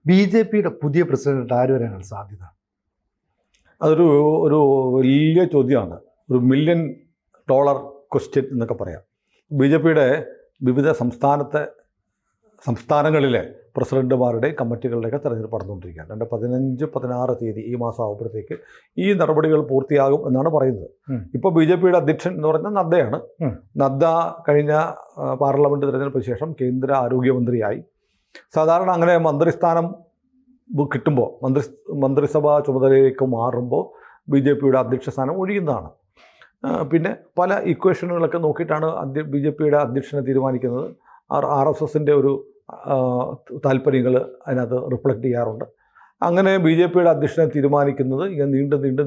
BJPയുടെ പുതിയ പ്രസിഡന്റ് ആര് വരാനാണ് സാധ്യത? അതൊരു ഒരു വലിയ ചോദ്യമാണ്. ഒരു $1 മില്യൺ ക്വസ്റ്റ്യൻ എന്നൊക്കെ പറയാം. BJPയുടെ വിവിധ സംസ്ഥാനങ്ങളിലെ പ്രസിഡന്റുമാരുടെ കമ്മിറ്റികളുടെയൊക്കെ തെരഞ്ഞെടുപ്പ് നടന്നുകൊണ്ടിരിക്കുകയാണ്. 15-16 തീയതി ഈ മാസം ആകുമ്പോഴത്തേക്ക് ഈ നടപടികൾ പൂർത്തിയാകും എന്നാണ് പറയുന്നത്. ഇപ്പോൾ BJPയുടെ അധ്യക്ഷൻ എന്ന് പറയുന്നത് നദ്ദയാണ്. നദ്ദ കഴിഞ്ഞ പാർലമെൻറ്റ് തിരഞ്ഞെടുപ്പിന് ശേഷം കേന്ദ്ര ആരോഗ്യമന്ത്രിയായി. സാധാരണ അങ്ങനെ മന്ത്രിസ്ഥാനം കിട്ടുമ്പോൾ മന്ത്രിസഭാ ചുമതലയിലേക്ക് മാറുമ്പോൾ BJPയുടെ അധ്യക്ഷ സ്ഥാനം ഒഴിയുന്നതാണ്. പിന്നെ പല ഇക്വേഷനുകളൊക്കെ നോക്കിയിട്ടാണ് BJPയുടെ അധ്യക്ഷനെ തീരുമാനിക്കുന്നത്. RSSൻ്റെ ഒരു താല്പര്യങ്ങൾ അതിനകത്ത് റിഫ്ലക്റ്റ് ചെയ്യാറുണ്ട്. അങ്ങനെ BJPയുടെ അധ്യക്ഷനെ തീരുമാനിക്കുന്നത് ഇങ്ങനെ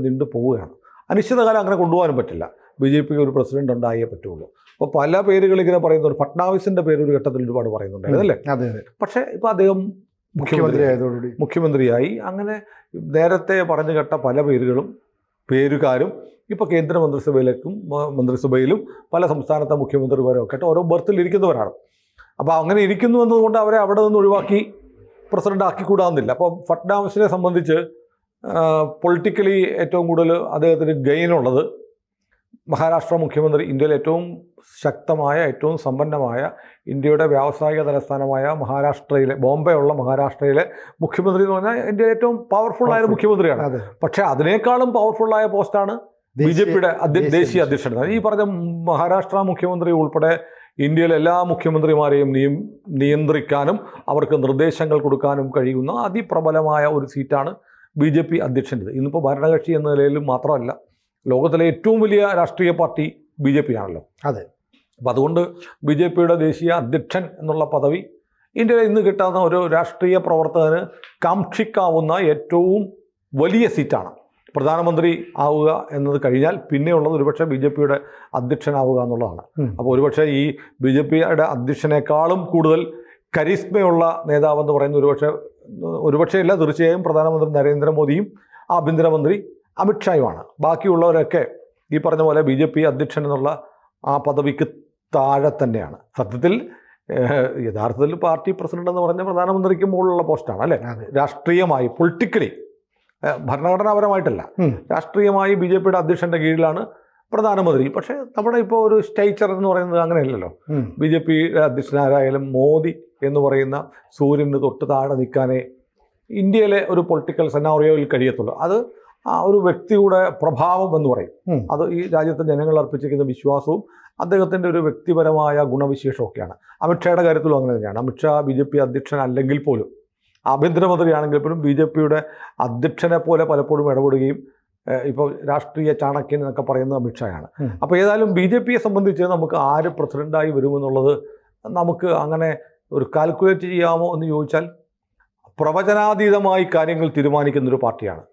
നീണ്ടു പോവുകയാണ്. അനിശ്ചിതകാലം അങ്ങനെ കൊണ്ടുപോകാനും പറ്റില്ല. BJPക്ക് ഒരു പ്രസിഡന്റ് ഉണ്ടായേ പറ്റുള്ളൂ. അപ്പോൾ പല പേരുകൾ ഇങ്ങനെ പറയുന്നുണ്ട്. ഫട്നാവിസിൻ്റെ പേര് ഒരു ഘട്ടത്തിൽ ഒരുപാട് പറയുന്നുണ്ടായിരുന്നു അല്ലേ? അതെ. പക്ഷേ ഇപ്പോൾ അദ്ദേഹം മുഖ്യമന്ത്രിയായി. അങ്ങനെ നേരത്തെ പറഞ്ഞു കേട്ട പല പേരുകാരും ഇപ്പോൾ കേന്ദ്ര മന്ത്രിസഭയിലും പല സംസ്ഥാനത്തെ മുഖ്യമന്ത്രിമാരും ഒക്കെ ആയിട്ട് ഓരോ ബർത്തിൽ ഇരിക്കുന്നവരാണ്. അപ്പോൾ അങ്ങനെ ഇരിക്കുന്നു എന്നതുകൊണ്ട് അവരെ അവിടെ നിന്ന് ഒഴിവാക്കി പ്രസിഡന്റ് ആക്കിക്കൂടാവുന്നില്ല. അപ്പോൾ ഫട്നാവിസിനെ സംബന്ധിച്ച് പൊളിറ്റിക്കലി ഏറ്റവും കൂടുതൽ അദ്ദേഹത്തിന് ഗെയിനുള്ളത് മഹാരാഷ്ട്ര മുഖ്യമന്ത്രി, ഇന്ത്യയിലെ ഏറ്റവും ശക്തമായ ഏറ്റവും സമ്പന്നമായ ഇന്ത്യയുടെ വ്യാവസായിക തലസ്ഥാനമായ ബോംബെ ഉള്ള മഹാരാഷ്ട്രയിലെ മുഖ്യമന്ത്രി എന്ന് പറഞ്ഞാൽ ഇന്ത്യയിലെ ഏറ്റവും പവർഫുള്ളായ മുഖ്യമന്ത്രിയാണ്. പക്ഷേ അതിനേക്കാളും പവർഫുള്ളായ പോസ്റ്റാണ് BJPയുടെ ദേശീയ അധ്യക്ഷൻ. ഈ പറഞ്ഞ മഹാരാഷ്ട്ര മുഖ്യമന്ത്രി ഉൾപ്പെടെ ഇന്ത്യയിലെ എല്ലാ മുഖ്യമന്ത്രിമാരെയും നിയന്ത്രിക്കാനും അവർക്ക് നിർദ്ദേശങ്ങൾ കൊടുക്കാനും കഴിയുന്ന അതിപ്രബലമായ ഒരു സീറ്റാണ് BJP അധ്യക്ഷൻ്റെത്. ഇന്നിപ്പോൾ ഭരണകക്ഷി എന്ന നിലയിലും മാത്രമല്ല, ലോകത്തിലെ ഏറ്റവും വലിയ രാഷ്ട്രീയ പാർട്ടി BJP ആണല്ലോ. അതെ. അപ്പം അതുകൊണ്ട് BJPയുടെ ദേശീയ അധ്യക്ഷൻ എന്നുള്ള പദവി ഇന്ത്യയിൽ ഇന്ന് കിട്ടാവുന്ന ഒരു രാഷ്ട്രീയ പ്രവർത്തകന് കാക്ഷിക്കാവുന്ന ഏറ്റവും വലിയ സീറ്റാണ്. പ്രധാനമന്ത്രി ആവുക എന്നത് കഴിഞ്ഞാൽ പിന്നെയുള്ളത് ഒരുപക്ഷെ BJPയുടെ അധ്യക്ഷനാവുക എന്നുള്ളതാണ്. അപ്പോൾ ഒരുപക്ഷെ ഈ BJPയുടെ അധ്യക്ഷനേക്കാളും കൂടുതൽ കരിസ്മയുള്ള നേതാവെന്ന് പറയുന്ന ഒരുപക്ഷെ അല്ല, തീർച്ചയായും പ്രധാനമന്ത്രി നരേന്ദ്രമോദിയും ആഭ്യന്തരമന്ത്രി അമിത്ഷായുമാണ്. ബാക്കിയുള്ളവരൊക്കെ ഈ പറഞ്ഞ പോലെ BJP അധ്യക്ഷൻ എന്നുള്ള ആ പദവിക്ക് താഴെ തന്നെയാണ്. സത്യത്തിൽ യഥാർത്ഥത്തിൽ പാർട്ടി പ്രസിഡന്റ് എന്ന് പറഞ്ഞ പ്രധാനമന്ത്രിക്ക് മുകളിലുള്ള പോസ്റ്റാണ് അല്ലേ? രാഷ്ട്രീയമായി പൊളിറ്റിക്കലി, ഭരണഘടനാപരമായിട്ടല്ല, രാഷ്ട്രീയമായി BJPയുടെ അധ്യക്ഷൻ്റെ കീഴിലാണ് പ്രധാനമന്ത്രി. പക്ഷേ നമ്മുടെ ഇപ്പോൾ ഒരു സ്റ്റേച്ചർ എന്ന് പറയുന്നത് അങ്ങനെയല്ലല്ലോ. BJPയുടെ അധ്യക്ഷനാരായാലും മോദി എന്ന് പറയുന്ന സൂര്യന് തൊട്ട് താഴെ നിൽക്കാനേ ഇന്ത്യയിലെ ഒരു പൊളിറ്റിക്കൽ സെനാറിയോയിൽ കഴിയത്തുള്ളൂ. അത് ആ ഒരു വ്യക്തിയുടെ പ്രഭാവം എന്ന് പറയും. അത് ഈ രാജ്യത്തെ ജനങ്ങൾ അർപ്പിച്ചിരിക്കുന്ന വിശ്വാസവും അദ്ദേഹത്തിൻ്റെ ഒരു വ്യക്തിപരമായ ഗുണവിശേഷമൊക്കെയാണ്. അമിത്ഷായുടെ കാര്യത്തിലും അങ്ങനെ തന്നെയാണ്. അമിത്ഷാ BJP അധ്യക്ഷനല്ലെങ്കിൽ പോലും, ആഭ്യന്തരമന്ത്രിയാണെങ്കിൽ പോലും BJPയുടെ അധ്യക്ഷനെ പോലെ പലപ്പോഴും ഇടപെടുകയും ഇപ്പോൾ രാഷ്ട്രീയ ചാണക്യൻ എന്നൊക്കെ പറയുന്നത് അമിത്ഷായാണ്. അപ്പോൾ ഏതായാലും BJPയെ സംബന്ധിച്ച് നമുക്ക് ആര് പ്രസിഡൻ്റായി വരുമെന്നുള്ളത് നമുക്ക് അങ്ങനെ ഒരു കാൽക്കുലേറ്റ് ചെയ്യാമോ എന്ന് ചോദിച്ചാൽ പ്രവചനാതീതമായി കാര്യങ്ങൾ തീരുമാനിക്കുന്നൊരു പാർട്ടിയാണ്.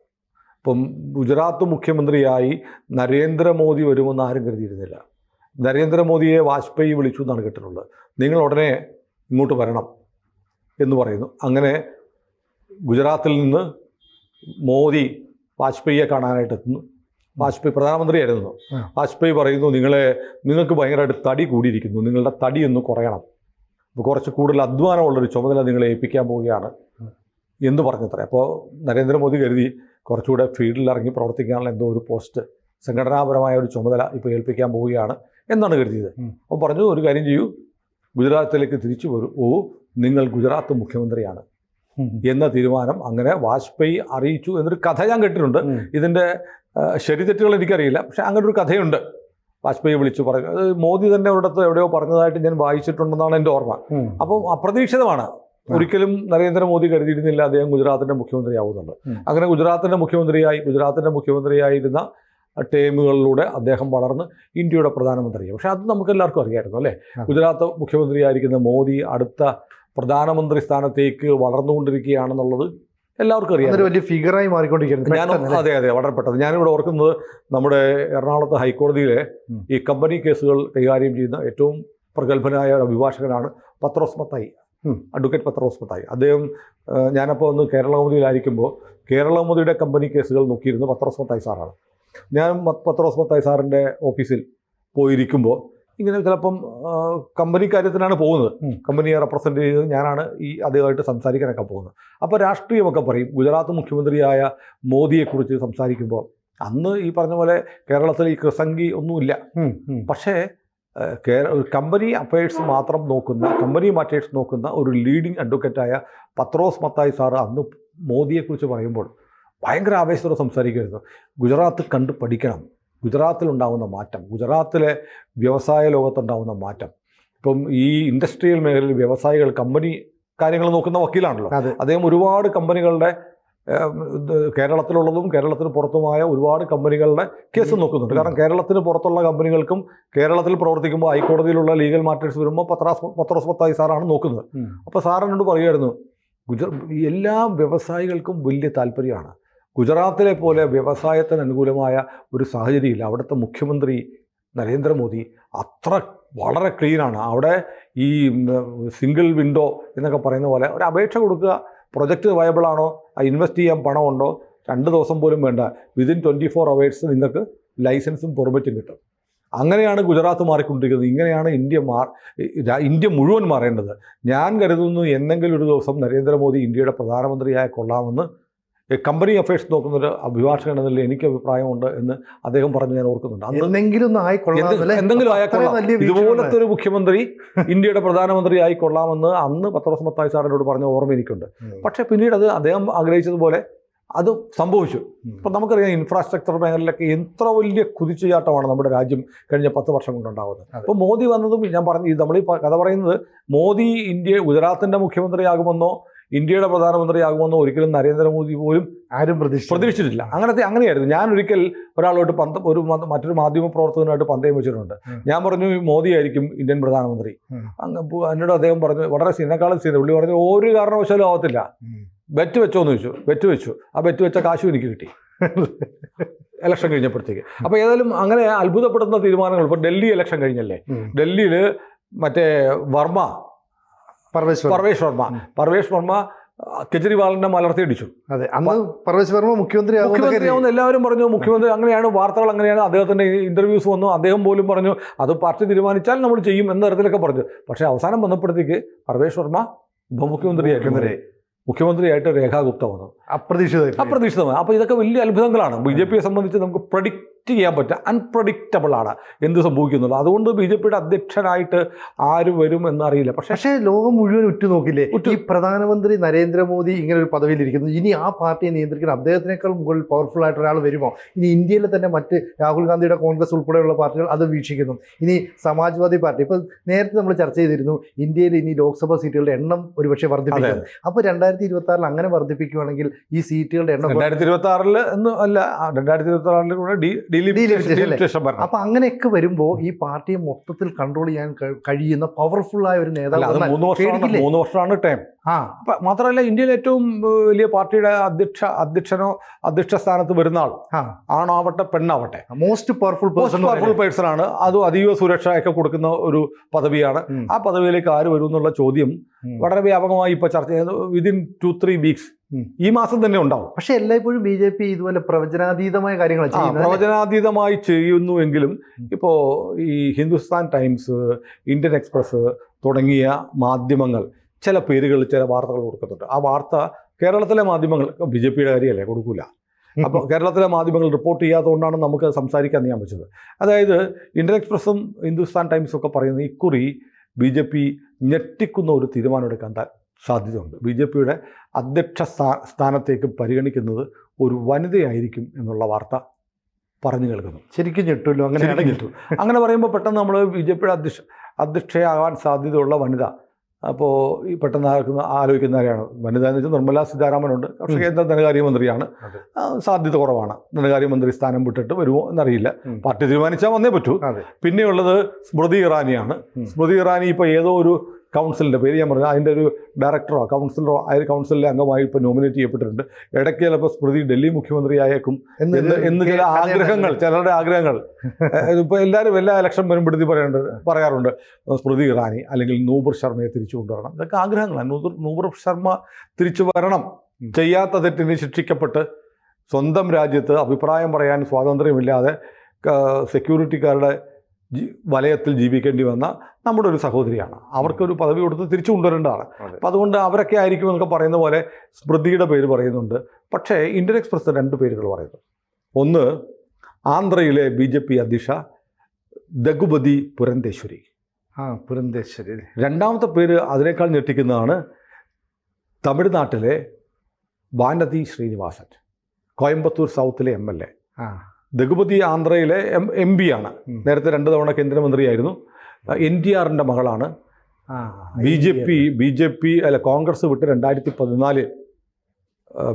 ഇപ്പം ഗുജറാത്ത് മുഖ്യമന്ത്രിയായി നരേന്ദ്രമോദി വരുമെന്ന് ആരും കരുതിയിരുന്നില്ല. നരേന്ദ്രമോദിയെ വാജ്പേയി വിളിച്ചു എന്നാണ് കേട്ടിട്ടുള്ളത്. നിങ്ങൾ ഉടനെ ഇങ്ങോട്ട് വരണം എന്ന് പറയുന്നു. അങ്ങനെ ഗുജറാത്തിൽ നിന്ന് മോദി വാജ്പേയിയെ കാണാനായിട്ട് എത്തുന്നു. വാജ്പേയി പ്രധാനമന്ത്രിയായിരുന്നു. വാജ്പേയി പറയുന്നു, നിങ്ങൾക്ക് ഭയങ്കരമായിട്ട് തടി കൂടിയിരിക്കുന്നു, നിങ്ങളുടെ തടി ഒന്ന് കുറയണം, കുറച്ച് കൂടുതൽ അധ്വാനമുള്ളൊരു ചുമതല നിങ്ങളെ ഏൽപ്പിക്കാൻ പോവുകയാണ് എന്ന് പറഞ്ഞത്രേ. അപ്പോൾ നരേന്ദ്രമോദി കരുതി കുറച്ചുകൂടെ ഫീൽഡിൽ ഇറങ്ങി പ്രവർത്തിക്കാനുള്ള എന്തോ ഒരു പോസ്റ്റ്, സംഘടനാപരമായ ഒരു ചുമതല ഇപ്പോൾ ഏൽപ്പിക്കാൻ പോവുകയാണ് എന്നാണ് കരുതിയത്. അപ്പോൾ പറഞ്ഞു, ഒരു കാര്യം ചെയ്യൂ, ഗുജറാത്തിലേക്ക് തിരിച്ചു വരൂ, നിങ്ങൾ ഗുജറാത്ത് മുഖ്യമന്ത്രിയാണ് എന്ന തീരുമാനം അങ്ങനെ വാജ്പേയി അറിയിച്ചു എന്നൊരു കഥ ഞാൻ കേട്ടിട്ടുണ്ട്. ഇതിൻ്റെ ശരിതെറ്റുകൾ എനിക്കറിയില്ല, പക്ഷെ അങ്ങനെ ഒരു കഥയുണ്ട്. വാജ്പേയി വിളിച്ചു പറഞ്ഞു, അത് മോദി തന്നെ ഒരിടത്ത് എവിടെയോ പറഞ്ഞതായിട്ട് ഞാൻ വായിച്ചിട്ടുണ്ടെന്നാണ് എൻ്റെ ഓർമ്മ. അപ്പം അപ്രതീക്ഷിതമാണ്. ഒരിക്കലും നരേന്ദ്രമോദി കരുതിയിരുന്നില്ല അദ്ദേഹം ഗുജറാത്തിൻ്റെ മുഖ്യമന്ത്രിയാവുന്നുണ്ട്. അങ്ങനെ ഗുജറാത്തിൻ്റെ മുഖ്യമന്ത്രിയായിരുന്ന ടേമുകളിലൂടെ അദ്ദേഹം വളർന്ന് ഇന്ത്യയുടെ പ്രധാനമന്ത്രിയായി. പക്ഷെ അത് നമുക്ക് എല്ലാവർക്കും അറിയാമായിരുന്നു അല്ലേ? ഗുജറാത്ത് മുഖ്യമന്ത്രിയായിരിക്കുന്ന മോദി അടുത്ത പ്രധാനമന്ത്രി സ്ഥാനത്തേക്ക് വളർന്നുകൊണ്ടിരിക്കുകയാണെന്നുള്ളത് എല്ലാവർക്കും അറിയാം. വലിയ ഫിഗറായി മാറിക്കൊണ്ടിരിക്കുന്നു. അതെ, വളരെ പെട്ടെന്ന്. ഞാനിവിടെ ഓർക്കുന്നത് നമ്മുടെ എറണാകുളത്ത് ഹൈക്കോടതിയിലെ ഈ കമ്പനി കേസുകൾ കൈകാര്യം ചെയ്യുന്ന ഏറ്റവും പ്രഗത്ഭനായ അഭിഭാഷകനാണ് അഡ്വക്കേറ്റ് പത്രോസ് മത്തായി. അദ്ദേഹം, ഞാനപ്പോൾ ഒന്ന് കേരളകൗമുദിയിലായിരിക്കുമ്പോൾ കേരളകൗമുദിയുടെ കമ്പനി കേസുകൾ നോക്കിയിരുന്നത് പത്രോസ് മത്തായി സാറാണ്. ഞാൻ പത്രോസ് മത്തായി സാറിൻ്റെ ഓഫീസിൽ പോയിരിക്കുമ്പോൾ ഇങ്ങനെ ചിലപ്പം കമ്പനി കാര്യത്തിനാണ് പോകുന്നത്, കമ്പനിയെ റെപ്രസെൻ്റ് ചെയ്ത് ഞാനാണ് അദ്ദേഹമായിട്ട് സംസാരിക്കാനൊക്കെ പോകുന്നത്. അപ്പോൾ രാഷ്ട്രീയമൊക്കെ പറയും. ഗുജറാത്ത് മുഖ്യമന്ത്രിയായ മോദിയെക്കുറിച്ച് സംസാരിക്കുമ്പോൾ അന്ന് ഈ പറഞ്ഞ പോലെ കേരളത്തിൽ ഈ കൃസംഗി ഒന്നുമില്ല. പക്ഷേ കമ്പനി അഫയേഴ്സ് മാത്രം നോക്കുന്ന, കമ്പനി മാറ്റേഴ്സ് നോക്കുന്ന ഒരു ലീഡിങ് അഡ്വക്കേറ്റായ പത്രോസ് മത്തായി സാറ് അന്ന് മോദിയെക്കുറിച്ച് പറയുമ്പോൾ ഭയങ്കര ആവേശത്തോടെ സംസാരിക്കുമായിരുന്നു. ഗുജറാത്ത് കണ്ട് പഠിക്കണം, ഗുജറാത്തിലുണ്ടാകുന്ന മാറ്റം, ഗുജറാത്തിലെ വ്യവസായ ലോകത്തുണ്ടാകുന്ന മാറ്റം. ഇപ്പം ഈ ഇൻഡസ്ട്രിയൽ മേഖലയിൽ വ്യവസായികൾ കമ്പനി കാര്യങ്ങൾ നോക്കുന്ന വക്കീലാണല്ലോ. അദ്ദേഹം ഒരുപാട് കമ്പനികളുടെ കേരളത്തിലുള്ളതും കേരളത്തിന് പുറത്തുമായ ഒരുപാട് കമ്പനികളുടെ കേസ് നോക്കുന്നുണ്ട്. കാരണം കേരളത്തിന് പുറത്തുള്ള കമ്പനികൾക്കും കേരളത്തിൽ പ്രവർത്തിക്കുമ്പോൾ ഹൈക്കോടതിയിലുള്ള ലീഗൽ മാറ്റേഴ്സ് വരുമ്പോൾ പത്രോസ് മത്തായി സാറാണ് നോക്കുന്നത്. അപ്പോൾ സാറിനോട് പറയുമായിരുന്നു, എല്ലാ വ്യവസായികൾക്കും വലിയ താല്പര്യമാണ്. ഗുജറാത്തിലെ പോലെ വ്യവസായത്തിന് അനുകൂലമായ ഒരു സാഹചര്യമില്ല. അവിടുത്തെ മുഖ്യമന്ത്രി നരേന്ദ്രമോദി വളരെ ക്ലീനാണ്. അവിടെ ഈ സിംഗിൾ വിൻഡോ എന്നൊക്കെ പറയുന്ന പോലെ ഒരു അപേക്ഷ കൊടുക്കുക, പ്രൊജക്റ്റ് വയബിളാണോ, ഇൻവെസ്റ്റ് ചെയ്യാൻ പണമുണ്ടോ, 2 ദിവസം പോലും വേണ്ട, വിതിൻ 24 hours നിങ്ങൾക്ക് ലൈസൻസും പെർമിറ്റും കിട്ടും. അങ്ങനെയാണ് ഗുജറാത്ത് മാറിക്കൊണ്ടിരിക്കുന്നത്. ഇങ്ങനെയാണ് ഇന്ത്യ മുഴുവൻ മാറേണ്ടത്. ഞാൻ കരുതുന്നു എന്തെങ്കിലും ഒരു ദിവസം നരേന്ദ്രമോദി ഇന്ത്യയുടെ പ്രധാനമന്ത്രിയായ കൊള്ളാമെന്ന് കമ്പനി അഫയേഴ്സ് നോക്കുന്നൊരു അഭിഭാഷകൻ എന്നതിൽ എനിക്ക് അഭിപ്രായമുണ്ട് എന്ന് അദ്ദേഹം പറഞ്ഞ് ഞാൻ ഓർക്കുന്നുണ്ട്. എന്തെങ്കിലും ആയിക്കൊള്ളാം, ഇതുപോലത്തെ ഒരു മുഖ്യമന്ത്രി ഇന്ത്യയുടെ പ്രധാനമന്ത്രി ആയിക്കൊള്ളാമെന്ന് അന്ന് പത്രോസ് മത്തായി സാറിനോട് പറഞ്ഞ ഓർമ്മ എനിക്കുണ്ട്. പക്ഷേ പിന്നീട് അത് അദ്ദേഹം ആഗ്രഹിച്ചതുപോലെ അത് സംഭവിച്ചു. ഇപ്പം നമുക്കറിയാം ഇൻഫ്രാസ്ട്രക്ചർ മേഖലയിലൊക്കെ എത്ര വലിയ കുതിച്ചുചാട്ടമാണ് നമ്മുടെ രാജ്യം കഴിഞ്ഞ 10 വർഷം കൊണ്ടുണ്ടാകുന്നത്. അപ്പോൾ മോദി വന്നതും ഞാൻ പറഞ്ഞു, നമ്മളീ കഥ പറയുന്നത് മോദി ഗുജറാത്തിൻ്റെ മുഖ്യമന്ത്രിയാകുമെന്നോ ഇന്ത്യയുടെ പ്രധാനമന്ത്രിയാകുമെന്നോ ഒരിക്കലും നരേന്ദ്രമോദി പോലും ആരും പ്രതീക്ഷിച്ചിട്ടില്ല. അങ്ങനെയായിരുന്നു. ഞാൻ ഒരിക്കൽ ഒരാളോട്ട് മറ്റൊരു മാധ്യമ പ്രവർത്തകനായിട്ട് പന്തയം വെച്ചിട്ടുണ്ട്. ഞാൻ പറഞ്ഞു മോദി ആയിരിക്കും ഇന്ത്യൻ പ്രധാനമന്ത്രി. എന്നോട് അദ്ദേഹം പറഞ്ഞു, വളരെ എന്നെക്കാളും പുള്ളി പറഞ്ഞു, ഒരു കാരണവശാലും ആവത്തില്ല, ബെറ്റ് വെച്ചോന്ന് ചോദിച്ചു. ബെറ്റ് വെച്ചു. ആ ബെറ്റ് വെച്ച കാശും എനിക്ക് കിട്ടി ഇലക്ഷൻ കഴിഞ്ഞപ്പോഴത്തേക്ക്. അപ്പോൾ ഏതായാലും അങ്ങനെ അത്ഭുതപ്പെടുന്ന തീരുമാനങ്ങൾ. ഇപ്പോൾ ഡൽഹി ഇലക്ഷൻ കഴിഞ്ഞല്ലേ, ഡൽഹിയിൽ മറ്റേ പർവേഷ് വർമ്മ കെജ്രിവാളിനെ മലർത്തിയടിച്ചു. അതെ, അന്ന് പർവേഷ് വർമ്മ മുഖ്യമന്ത്രിയാവുന്ന എല്ലാവരും പറഞ്ഞു മുഖ്യമന്ത്രി. അങ്ങനെയാണ് വാർത്തകൾ, അങ്ങനെയാണ്. അദ്ദേഹത്തിൻ്റെ ഇന്റർവ്യൂസ് വന്നു. അദ്ദേഹം പോലും പറഞ്ഞു അത് പാർട്ടി തീരുമാനിച്ചാൽ നമ്മൾ ചെയ്യും എന്ന തരത്തിലൊക്കെ പറഞ്ഞു. പക്ഷേ അവസാനം വന്നപ്പോഴത്തേക്ക് പർവേഷ് വർമ്മ മുഖ്യമന്ത്രിയായിട്ട് രേഖാ ഗുപ്ത വന്നു. അപ്രതീക്ഷിതമായി. അപ്പോൾ ഇതൊക്കെ വലിയ അത്ഭുതങ്ങളാണ്. BJPയെ സംബന്ധിച്ച് നമുക്ക് പ്രഡിക്റ്റ് ചെയ്യാൻ പറ്റുക, അൺപ്രഡിക്റ്റബിൾ ആണ് എന്ത് സംഭവിക്കുന്നുള്ളൂ. അതുകൊണ്ട് BJPയുടെ അധ്യക്ഷനായിട്ട് ആര് വരും എന്നറിയില്ല. പക്ഷേ ലോകം മുഴുവൻ ഉറ്റുനോക്കില്ലേ ഈ പ്രധാനമന്ത്രി നരേന്ദ്രമോദി ഇങ്ങനെ ഒരു പദവിയിലിരിക്കുന്നു. ഇനി ആ പാർട്ടിയെ നിയന്ത്രിക്കുന്ന അദ്ദേഹത്തിനേക്കാൾ മുകളിൽ പവർഫുൾ ആയിട്ട് ഒരാൾ വരുമോ? ഇനി ഇന്ത്യയിലെ തന്നെ മറ്റ് രാഹുൽ ഗാന്ധിയുടെ കോൺഗ്രസ് ഉൾപ്പെടെയുള്ള പാർട്ടികൾ അത് വീക്ഷിക്കുന്നു. ഇനി സമാജ്വാദി പാർട്ടി, ഇപ്പോൾ നേരത്തെ നമ്മൾ ചർച്ച ചെയ്തിരുന്നു, ഇന്ത്യയിൽ ഇനി ലോക്സഭാ സീറ്റുകളുടെ എണ്ണം ഒരുപക്ഷെ വർദ്ധിപ്പിക്കും. അപ്പോൾ 2026 അങ്ങനെ വർദ്ധിപ്പിക്കുകയാണെങ്കിൽ ഈ സീറ്റുകളുടെ എണ്ണം 2026 അല്ല, 2026 കൂടെ അപ്പൊ അങ്ങനെയൊക്കെ വരുമ്പോൾ ഈ പാർട്ടിയെ മൊത്തത്തിൽ കൺട്രോൾ ചെയ്യാൻ കഴിയുന്ന പവർഫുൾ ആയ ഒരു നേതാവ് 3 വർഷമാണ് ടൈം. മാത്രമല്ല ഇന്ത്യയിലെ ഏറ്റവും വലിയ പാർട്ടിയുടെ അധ്യക്ഷ സ്ഥാനത്ത് വരുന്ന ആൾ ആണാവട്ടെ പെണ്ണാവട്ടെ മോസ്റ്റ് പവർഫുൾ പേഴ്സൺ ആണ്. അതും അതീവ സുരക്ഷയൊക്കെ കൊടുക്കുന്ന ഒരു പദവിയാണ്. ആ പദവിയിലേക്ക് ആര് വരും എന്നുള്ള ചോദ്യം വളരെ വ്യാപകമായി ഇപ്പൊ ചർച്ച ചെയ്യുന്നത്. വിതിൻ 2-3 വീക്സ് ഈ മാസം തന്നെ ഉണ്ടാവും. പക്ഷെ എല്ലായ്പ്പോഴും BJP ഇതുപോലെ പ്രവചനാതീതമായ കാര്യങ്ങൾ പ്രവചനാതീതമായി ചെയ്യുന്നുവെങ്കിലും ഇപ്പോൾ ഈ ഹിന്ദുസ്ഥാൻ ടൈംസ്, ഇന്ത്യൻ എക്സ്പ്രസ് തുടങ്ങിയ മാധ്യമങ്ങൾ ചില പേരുകൾ, ചില വാർത്തകൾ കൊടുക്കുന്നുണ്ട്. ആ വാർത്ത കേരളത്തിലെ മാധ്യമങ്ങൾ, BJPയുടെ കാര്യമല്ലേ, കൊടുക്കൂല. അപ്പോൾ കേരളത്തിലെ മാധ്യമങ്ങൾ റിപ്പോർട്ട് ചെയ്യാത്തതുകൊണ്ടാണ് നമുക്ക് സംസാരിക്കാൻ ഞാൻ വെച്ചത്. അതായത് ഇന്ത്യൻ എക്സ്പ്രസും ഹിന്ദുസ്ഥാൻ ടൈംസും ഒക്കെ പറയുന്നത് ഇക്കുറി BJP ഞെട്ടിക്കുന്ന ഒരു തീരുമാനം എടുക്കാൻ സാധ്യതയുണ്ട്. BJPയുടെ അധ്യക്ഷ സ്ഥാനത്തേക്ക് പരിഗണിക്കുന്നത് ഒരു വനിതയായിരിക്കും എന്നുള്ള വാർത്ത പറഞ്ഞു കേൾക്കുന്നു. ശരിക്കും ഞെട്ടുമല്ലോ. അങ്ങനെ പറയുമ്പോൾ പെട്ടെന്ന് നമ്മൾ BJPയുടെ അധ്യക്ഷയാകാൻ സാധ്യതയുള്ള വനിത, അപ്പോൾ ഈ പെട്ടെന്ന് ആലോചിക്കുന്ന കാര്യമാണ്. വനിത എന്ന് വെച്ചാൽ നിർമ്മലാ സീതാരാമനുണ്ട്. പക്ഷേ കേന്ദ്ര ധനകാര്യമന്ത്രിയാണ്, സാധ്യത കുറവാണ്. ധനകാര്യമന്ത്രി സ്ഥാനം വിട്ടിട്ട് വരുമോ എന്നറിയില്ല. പാർട്ടി തീരുമാനിച്ചാൽ വന്നേ പറ്റൂ. പിന്നെയുള്ളത് സ്മൃതി ഇറാനിയാണ്. സ്മൃതി ഇറാനി ഇപ്പോൾ ഏതോ ഒരു കൗൺസിലിൻ്റെ പേര് ഞാൻ പറഞ്ഞു, അതിൻ്റെ ഒരു ഡയറക്ടറോ കൗൺസിലറോ കൗൺസിലിലെ അംഗമായി ഇപ്പോൾ നോമിനേറ്റ് ചെയ്യപ്പെട്ടിട്ടുണ്ട്. ഇടയ്ക്ക് ചിലപ്പോൾ സ്മൃതി ഡൽഹി മുഖ്യമന്ത്രിയായേക്കും എന്ന് ചില ആഗ്രഹങ്ങൾ, ചിലരുടെ ആഗ്രഹങ്ങൾ ഇപ്പോൾ എല്ലാവരും എല്ലാ ഇലക്ഷൻ വരുമ്പോഴത്തേക്ക് പറയാറുണ്ട് സ്മൃതി ഇറാനി അല്ലെങ്കിൽ നൂപുർ ശർമ്മയെ തിരിച്ചു കൊണ്ടുവരണം. ഇതൊക്കെ ആഗ്രഹങ്ങളാണ്. നൂപുർ ശർമ്മ തിരിച്ചു വരണം. ചെയ്യാത്ത തെറ്റിന് ശിക്ഷിക്കപ്പെട്ട് സ്വന്തം രാജ്യത്ത് അഭിപ്രായം പറയാൻ സ്വാതന്ത്ര്യമില്ലാതെ സെക്യൂരിറ്റിക്കാരുടെ വലയത്തിൽ ജീവിക്കേണ്ടി വന്ന നമ്മുടെ ഒരു സഹോദരിയാണ്. അവർക്കൊരു പദവി കൊടുത്ത് തിരിച്ചു കൊണ്ടുവരേണ്ടതാണ്. അപ്പം അതുകൊണ്ട് അവരൊക്കെ ആയിരിക്കും എന്നൊക്കെ പറയുന്ന പോലെ സ്മൃതിയുടെ പേര് പറയുന്നുണ്ട്. പക്ഷേ ഇന്ത്യൻ എക്സ്പ്രസ് 2 പേരുകൾ പറയുന്നു. ഒന്ന് ആന്ധ്രയിലെ BJP അധ്യക്ഷ ദഗുപതി പുരന്തേശ്വരി. പുരന്തേശ്വരി. രണ്ടാമത്തെ പേര് അതിനേക്കാൾ ഞെട്ടിക്കുന്നതാണ് തമിഴ്നാട്ടിലെ വാനതി ശ്രീനിവാസൻ, കോയമ്പത്തൂർ സൗത്തിലെ MLA. ദഗുപതി ആന്ധ്രയിലെ MP ആണ്. നേരത്തെ 2 തവണ കേന്ദ്രമന്ത്രിയായിരുന്നു. NTRന്റെ മകളാണ്. BJP അല്ല കോൺഗ്രസ് വിട്ട് 2014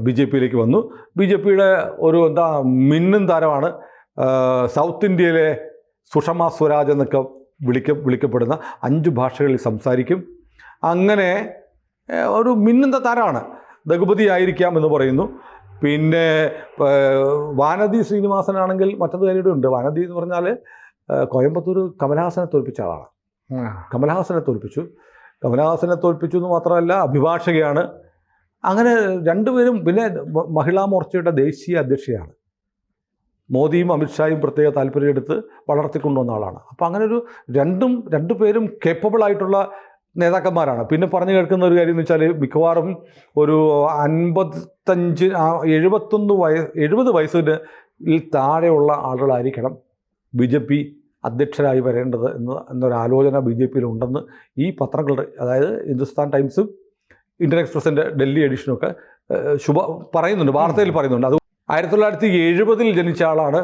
BJPയിലേക്ക് വന്നു. BJPയുടെ ഒരു മിന്നും താരമാണ്. സൗത്ത് ഇന്ത്യയിലെ സുഷമ സ്വരാജ് എന്നൊക്കെ വിളിക്കപ്പെടുന്ന 5 ഭാഷകളിൽ സംസാരിക്കും. അങ്ങനെ ഒരു മിന്നുന്ന താരമാണ്. ദഗുപതി ആയിരിക്കാം എന്ന് പറയുന്നു. പിന്നെ വാനതി ശ്രീനിവാസനാണെങ്കിൽ മറ്റൊരു കാര്യം ഉണ്ട്. വാനതി എന്ന് പറഞ്ഞാൽ കോയമ്പത്തൂർ കമലഹാസനെ തോൽപ്പിച്ച ആളാണ്. കമലഹാസനെ തോൽപ്പിച്ചു എന്ന് മാത്രമല്ല അഭിഭാഷകയാണ്. അങ്ങനെ 2 പേരും. പിന്നെ മഹിളാ മോർച്ചയുടെ ദേശീയ അധ്യക്ഷയാണ്. മോദിയും അമിത്ഷായും പ്രത്യേക താല്പര്യമെടുത്ത് വളർത്തിക്കൊണ്ടുവന്ന ആളാണ്. അപ്പോൾ അങ്ങനെ ഒരു 2 പേരും കേപ്പബിൾ ആയിട്ടുള്ള നേതാക്കന്മാരാണ്. പിന്നെ പറഞ്ഞു കേൾക്കുന്ന ഒരു കാര്യം എന്ന് വെച്ചാൽ മിക്കവാറും ഒരു 70 വയസ്സിന് താഴെയുള്ള ആളുകളായിരിക്കണം BJP അധ്യക്ഷരായി വരേണ്ടത് എന്നൊരാലോചന BJPയിലുണ്ടെന്ന് ഈ പത്രങ്ങൾ, അതായത് ഹിന്ദുസ്ഥാൻ ടൈംസും ഇന്ത്യൻ എക്സ്പ്രസിൻ്റെ ഡൽഹി എഡിഷനൊക്കെ പറയുന്നുണ്ട്, വാർത്തയിൽ പറയുന്നുണ്ട്. അത് 1970 ജനിച്ച ആളാണ്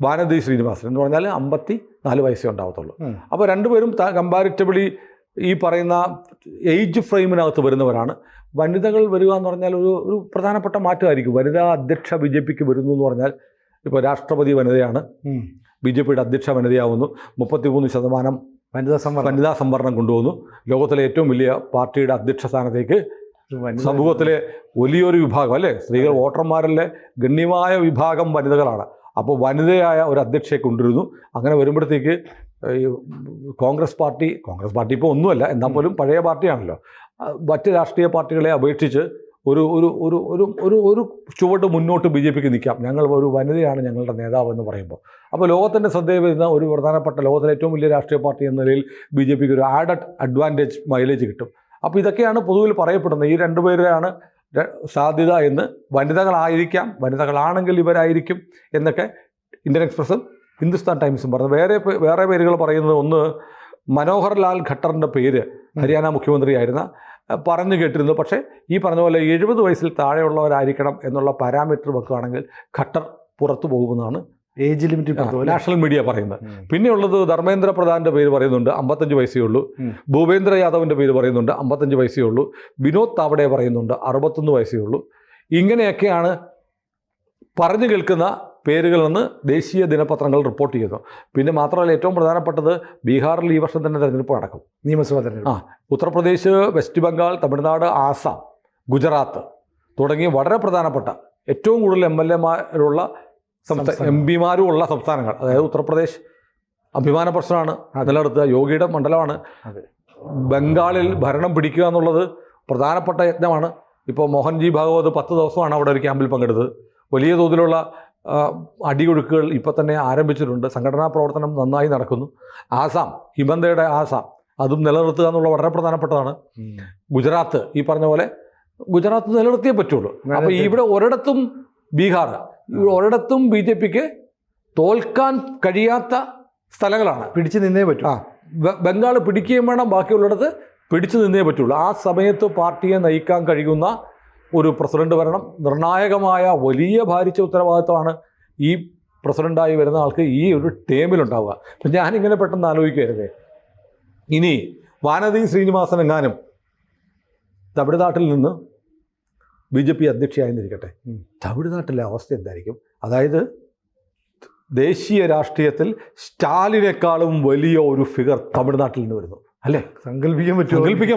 വാനതി ശ്രീനിവാസൻ എന്ന് പറഞ്ഞാൽ 54 വയസ്സേ ഉണ്ടാവത്തുള്ളൂ. അപ്പോൾ 2 പേരും കമ്പാരിറ്റബിളി ഈ പറയുന്ന ഏജ് ഫ്രെയിമിനകത്ത് വരുന്നവരാണ്. വനിതകൾ വരിക എന്ന് പറഞ്ഞാൽ ഒരു പ്രധാനപ്പെട്ട മാറ്റമായിരിക്കും. വനിതാ അധ്യക്ഷ BJPക്ക് വരുന്നു എന്ന് പറഞ്ഞാൽ, ഇപ്പോൾ രാഷ്ട്രപതി വനിതയാണ്, BJPയുടെ അധ്യക്ഷ വനിതയാവുന്നു, 33% വനിതാ സംവരണം കൊണ്ടുവന്നു. ലോകത്തിലെ ഏറ്റവും വലിയ പാർട്ടിയുടെ അധ്യക്ഷ സ്ഥാനത്തേക്ക് സമൂഹത്തിലെ വലിയൊരു വിഭാഗം, അല്ലേ, സ്ത്രീകൾ വോട്ടർമാരിലെ ഗണ്യമായ വിഭാഗം വനിതകളാണ്. അപ്പോൾ വനിതയായ ഒരു അധ്യക്ഷയെ കൊണ്ടുവരുന്നു. അങ്ങനെ വരുമ്പോഴത്തേക്ക് കോൺഗ്രസ് പാർട്ടി ഇപ്പോൾ ഒന്നുമല്ല, എന്നാൽ പോലും പഴയ പാർട്ടിയാണല്ലോ, മറ്റ് രാഷ്ട്രീയ പാർട്ടികളെ അപേക്ഷിച്ച് ഒരു ഒരു ഒരു ഒരു ഒരു ഒരു ചുവട് മുന്നോട്ട് BJPക്ക് നിൽക്കാം. ഞങ്ങൾ ഒരു വനിതയാണ് ഞങ്ങളുടെ നേതാവ് എന്ന് പറയുമ്പോൾ. അപ്പോൾ ലോകത്തിൻ്റെ ശ്രദ്ധയിൽ വരുന്ന ഒരു പ്രധാനപ്പെട്ട, ലോകത്തിലെ ഏറ്റവും വലിയ രാഷ്ട്രീയ പാർട്ടി എന്ന നിലയിൽ BJPക്ക് ഒരു ആഡഡ് അഡ്വാൻറ്റേജ് മൈലേജ് കിട്ടും. അപ്പോൾ ഇതൊക്കെയാണ് പൊതുവിൽ പറയപ്പെടുന്നത്. ഈ 2 പേരാണ് സാധ്യത എന്ന്. വനിതകളായിരിക്കാം, വനിതകളാണെങ്കിൽ ഇവരായിരിക്കും എന്നൊക്കെ ഇന്ത്യൻ എക്സ്പ്രസും ഹിന്ദുസ്ഥാൻ ടൈംസും പറഞ്ഞു. വേറെ പേരുകൾ പറയുന്നത്, ഒന്ന് മനോഹർ ലാൽ ഖട്ടറിൻ്റെ പേര് ഹരിയാന മുഖ്യമന്ത്രിയായിരുന്ന പറഞ്ഞു കേട്ടിരുന്നു. പക്ഷേ ഈ പറഞ്ഞ പോലെ 70 വയസ്സിൽ താഴെയുള്ളവരായിരിക്കണം എന്നുള്ള പാരാമീറ്റർ വെക്കുകയാണെങ്കിൽ ഖട്ടർ പുറത്തു പോകുമെന്നാണ് ഏജ് ലിമിറ്റ് നാഷണൽ മീഡിയ പറയുന്നത്. പിന്നെയുള്ളത് ധർമ്മേന്ദ്ര പ്രധാൻ്റെ പേര് പറയുന്നുണ്ട്, 55 വയസ്സേ ഉള്ളൂ. ഭൂപേന്ദ്ര യാദവിൻ്റെ പേര് പറയുന്നുണ്ട്, 55 വയസ്സേ ഉള്ളൂ. വിനോദ് താവഡെ പറയുന്നുണ്ട്, 61 വയസ്സേ ഉള്ളൂ. ഇങ്ങനെയൊക്കെയാണ് പറഞ്ഞു കേൾക്കുന്ന പേരുകളെന്ന് ദേശീയ ദിനപത്രങ്ങൾ റിപ്പോർട്ട് ചെയ്യുന്നു. പിന്നെ മാത്രമല്ല, ഏറ്റവും പ്രധാനപ്പെട്ടത് ബീഹാറിൽ ഈ വർഷം തന്നെ തെരഞ്ഞെടുപ്പ് നടക്കും, നിയമസഭാ തെരഞ്ഞെടുപ്പ്. ഉത്തർപ്രദേശ്, വെസ്റ്റ് ബംഗാൾ, തമിഴ്നാട്, ആസാം, ഗുജറാത്ത് തുടങ്ങിയ വളരെ പ്രധാനപ്പെട്ട ഏറ്റവും കൂടുതൽ MLAമാരുള്ള MP-മാരും ഉള്ള സംസ്ഥാനങ്ങൾ. അതായത് ഉത്തർപ്രദേശ് അഭിമാന പ്രശ്നമാണ് നിലനിർത്തുക, യോഗിയുടെ മണ്ഡലമാണ്. ബംഗാളിൽ ഭരണം പിടിക്കുക എന്നുള്ളത് പ്രധാനപ്പെട്ട യജ്ഞമാണ്. ഇപ്പോൾ മോഹൻജി ഭാഗവത് 10 ദിവസമാണ് അവിടെ ഒരു ക്യാമ്പിൽ പങ്കെടുത്തത്. വലിയ തോതിലുള്ള അടിയൊഴുക്കുകൾ ഇപ്പോൾ തന്നെ ആരംഭിച്ചിട്ടുണ്ട്. സംഘടനാ പ്രവർത്തനം നന്നായി നടക്കുന്നു. ആസാം, ഹിമന്തയുടെ ആസാം, അതും നിലനിർത്തുക എന്നുള്ള വളരെ പ്രധാനപ്പെട്ടതാണ്. ഗുജറാത്ത് ഈ പറഞ്ഞ പോലെ ഗുജറാത്ത് നിലനിർത്തിയേ പറ്റുള്ളൂ. അപ്പോൾ ഇവിടെ ഒരിടത്തും ബീഹാർ, ഒരിടത്തും BJPക്ക് തോൽക്കാൻ കഴിയാത്ത സ്ഥലങ്ങളാണ്. പിടിച്ചു നിന്നേ പറ്റൂ. ബംഗാൾ പിടിക്കുകയും വേണം, ബാക്കിയുള്ളിടത്ത് പിടിച്ചു നിന്നേ പറ്റുള്ളൂ. ആ സമയത്ത് പാർട്ടിയെ നയിക്കാൻ കഴിയുന്ന ഒരു പ്രസിഡന്റ് വരണം. നിർണായകമായ വലിയ ഭാരിച്ച ഉത്തരവാദിത്വമാണ് ഈ പ്രസിഡൻ്റായി വരുന്ന ആൾക്ക് ഈ ഒരു ടേമിലുണ്ടാവുക. അപ്പം ഞാനിങ്ങനെ പെട്ടെന്ന് ആലോചിക്കുകയായിരുന്നേ, ഇനി വാനതി ശ്രീനിവാസൻ എങ്ങാനും തമിഴ്നാട്ടിൽ നിന്ന് BJP അധ്യക്ഷയായിരിക്കട്ടെ, തമിഴ്നാട്ടിലെ അവസ്ഥ എന്തായിരിക്കും? അതായത് ദേശീയ രാഷ്ട്രീയത്തിൽ സ്റ്റാലിനേക്കാളും വലിയ ഒരു ഫിഗർ തമിഴ്നാട്ടിൽ നിന്ന് വരുന്നു, അല്ലേ? സങ്കല്പിക്കാൻ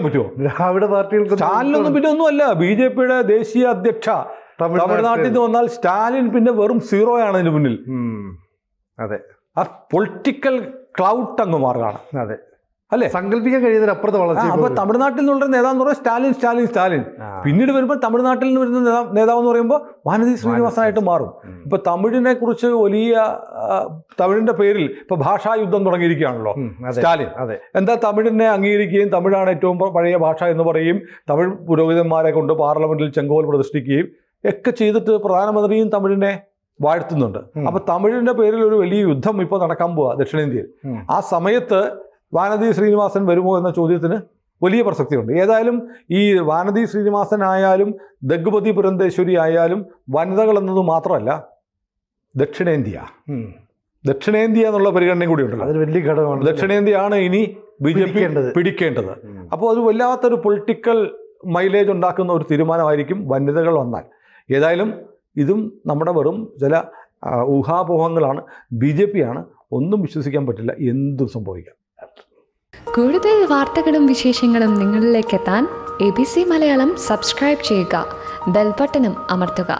പറ്റുമോ? ദ്രാവിഡ പാർട്ടികൾക്ക് സ്റ്റാലിനൊന്നും പിന്നെ ഒന്നുമല്ല. BJPയുടെ ദേശീയ അധ്യക്ഷ തമിഴ്നാട്ടിൽ നിന്ന് വന്നാൽ സ്റ്റാലിൻ പിന്നെ വെറും 0 ആണ് അതിന് മുന്നിൽ. അതെ, ആ പൊളിറ്റിക്കൽ ക്ലൗട്ട് അങ്ങ് മാറുകയാണ്. അതെ, അല്ലേ? സങ്കല്പിക്കാൻ കഴിയുന്നതിനപ്പുറത്തെ വളർച്ച. അപ്പോൾ തമിഴ്നാട്ടിൽ നിന്നുള്ള നേതാവെന്ന് പറയുമ്പോൾ സ്റ്റാലിൻ. പിന്നീട് വരുമ്പോൾ തമിഴ്നാട്ടിൽ നിന്ന് വരുന്ന നേതാവ് എന്ന് പറയുമ്പോൾ വാനതി ശ്രീനിവാസനായിട്ട് മാറും. ഇപ്പൊ തമിഴിനെ കുറിച്ച് തമിഴിന്റെ പേരിൽ ഇപ്പൊ ഭാഷാ യുദ്ധം തുടങ്ങിയിരിക്കുകയാണല്ലോ സ്റ്റാലിൻ. എന്താ തമിഴിനെ അംഗീകരിക്കുകയും തമിഴാണ് ഏറ്റവും പഴയ ഭാഷ എന്ന് പറയും, തമിഴ് പുരോഹിതന്മാരെ കൊണ്ട് പാർലമെന്റിൽ ചെങ്കോൽ പ്രതിഷ്ഠിക്കുകയും ഒക്കെ ചെയ്തിട്ട് പ്രധാനമന്ത്രിയും തമിഴിനെ വാഴ്ത്തുന്നുണ്ട്. അപ്പൊ തമിഴിന്റെ പേരിൽ ഒരു വലിയ യുദ്ധം ഇപ്പോൾ നടക്കാൻ പോവുക ദക്ഷിണേന്ത്യയിൽ. ആ സമയത്ത് വാനതി ശ്രീനിവാസൻ വരുമോ എന്ന ചോദ്യത്തിന് വലിയ പ്രസക്തിയുണ്ട്. ഏതായാലും ഈ വാനതി ശ്രീനിവാസൻ ആയാലും ദഗ്ഗുപതി പുരന്തേശ്വരി ആയാലും വനിതകൾ എന്നത് മാത്രമല്ല, ദക്ഷിണേന്ത്യ എന്നുള്ള പരിഗണനയും കൂടി ഉണ്ടല്ലോ. അതൊരു വലിയ ഘടകമാണ്. ദക്ഷിണേന്ത്യയാണ് ഇനി BJP പിടിക്കേണ്ടത്. അപ്പോൾ അത് വല്ലാത്തൊരു പൊളിറ്റിക്കൽ മൈലേജ് ഉണ്ടാക്കുന്ന ഒരു തീരുമാനമായിരിക്കും വനിതകൾ വന്നാൽ. ഏതായാലും ഇതും നമ്മുടെ വെറും ചില ഊഹാപോഹങ്ങളാണ്. BJP ആണ്, ഒന്നും വിശ്വസിക്കാൻ പറ്റില്ല, എന്തും സംഭവിക്കാം. കൂടുതൽ വാർത്തകളും വിശേഷങ്ങളും നിങ്ങളിലേക്ക് എത്താൻ ABC മലയാളം സബ്സ്ക്രൈബ് ചെയ്യുക, ബെൽ ബട്ടണും അമർത്തുക.